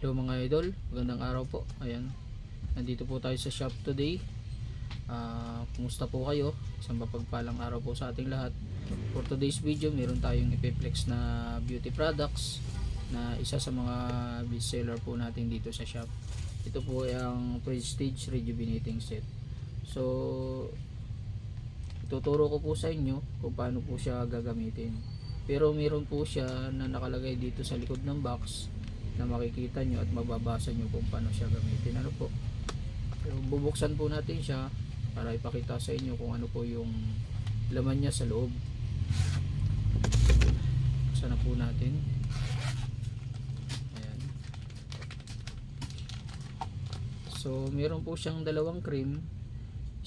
Hello mga idol, magandang araw po. Ayan, nandito po tayo sa shop today. Kumusta po kayo? Isang mapagpalang araw po sa ating lahat. For today's video, meron tayong ipiplex na beauty products na isa sa mga best seller po natin dito sa shop. Ito po ay ang Prestige Rejuvenating Set. So, ituturo ko po sa inyo kung paano po siya gagamitin. Pero meron po siya na nakalagay dito sa likod ng box na makikita nyo at mababasa nyo kung paano siya gamitin. Ano po, so, bubuksan po natin siya para ipakita sa inyo kung ano po yung laman niya sa loob. Buksan na po natin. Ayan. So meron po siyang dalawang cream,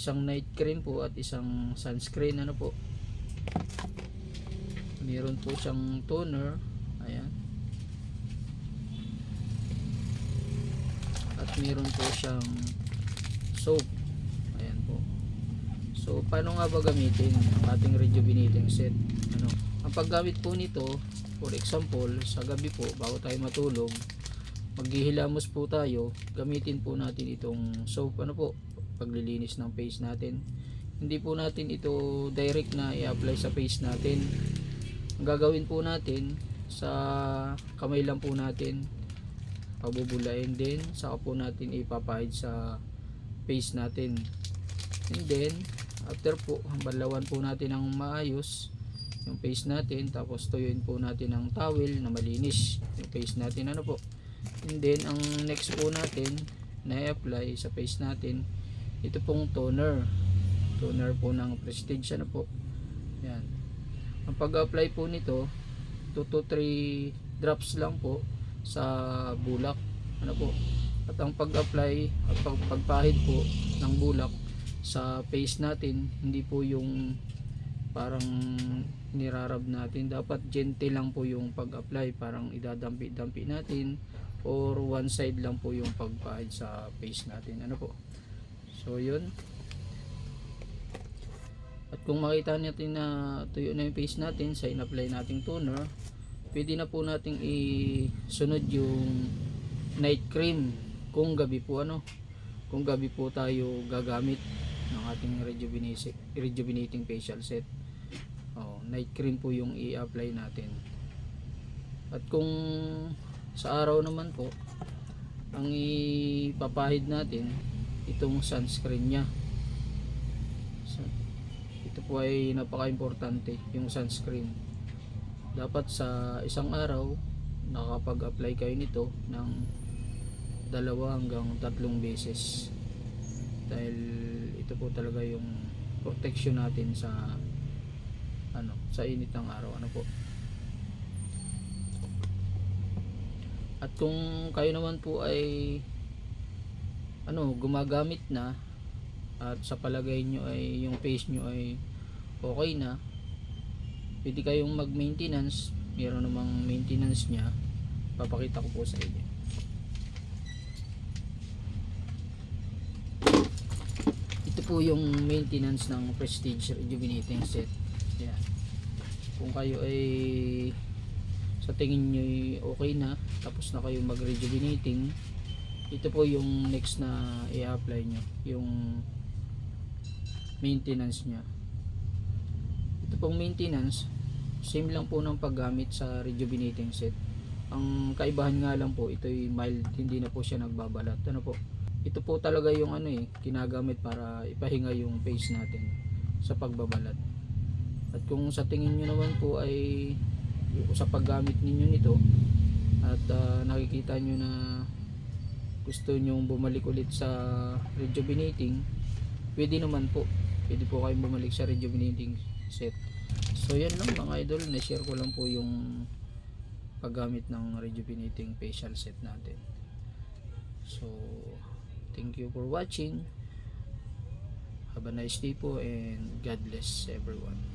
isang night cream po at isang sunscreen. Ano po, meron po siyang toner. Ayan. At meron po siyang soap. Ayan po. So paano nga ba gamitin ang ating rejuvenating set? Ano, ang paggamit po nito, for example, sa gabi po bago tayo matulog, maghihilamos po tayo, gamitin po natin itong soap. Ano po, paglilinis ng face natin. Hindi po natin ito direct na i-apply sa face natin. Ang gagawin po natin, sa kamay lang po natin pabubulain, din saka po natin ipapahid sa face natin, and then after po balawan po natin ng maayos yung face natin, tapos tuyuin po natin ng towel na malinis yung face natin. Ano po, and then ang next po natin na i-apply sa face natin, ito pong toner po ng Prestige. Ano po, yan. Ang pag-apply po nito, 2 to 3 drops lang po sa bulak. Ano po, at ang pag-apply at pagpahid po ng bulak sa face natin, hindi po yung parang nirarab natin. Dapat gentle lang po yung pag-apply, parang idadampi-dampi natin, or one side lang po yung pagpahid sa face natin. Ano po, so yun. At kung makita natin na tuyo na yung face natin sa in-apply nating toner, pwede na po nating isunod yung night cream kung gabi po. Ano, kung gabi po tayo gagamit ng ating rejuvenating facial set, night cream po yung i-apply natin. At kung sa araw naman po, ang ipapahid natin itong sunscreen nya. So, ito po ay napaka-importante, yung sunscreen. Dapat sa isang araw nakapag-apply kayo nito ng 2 hanggang 3 beses, dahil ito po talaga yung protection natin sa sa init ng araw. Ano po, at kung kayo naman po ay gumagamit na at sa palagay nyo ay yung face nyo ay okay na, pwede kayong mag-maintenance. Meron namang maintenance nya, papakita ko po sa inyo. Ito po yung maintenance ng Prestige Rejuvenating Set. Ayan. Kung kayo ay sa tingin nyo okay na, tapos na kayo mag-rejuvenating, ito po yung next na i-apply nyo, yung maintenance nya. Ito pong maintenance, same lang po ng paggamit sa rejuvenating set. Ang kaibahan nga lang po, ito'y mild, hindi na po siya nagbabalat. Ano po, ito po talaga yung ginagamit para ipahinga yung face natin sa pagbabalat. At kung sa tingin nyo naman po ay sa paggamit ninyo nito at nakikita nyo na gusto nyo bumalik ulit sa rejuvenating, pwede naman po, pwede po kayong bumalik sa rejuvenating set. So yan lang mga idol, na-share ko lang po yung paggamit ng rejuvenating facial set natin. So thank you for watching, have a nice day po, and God bless everyone.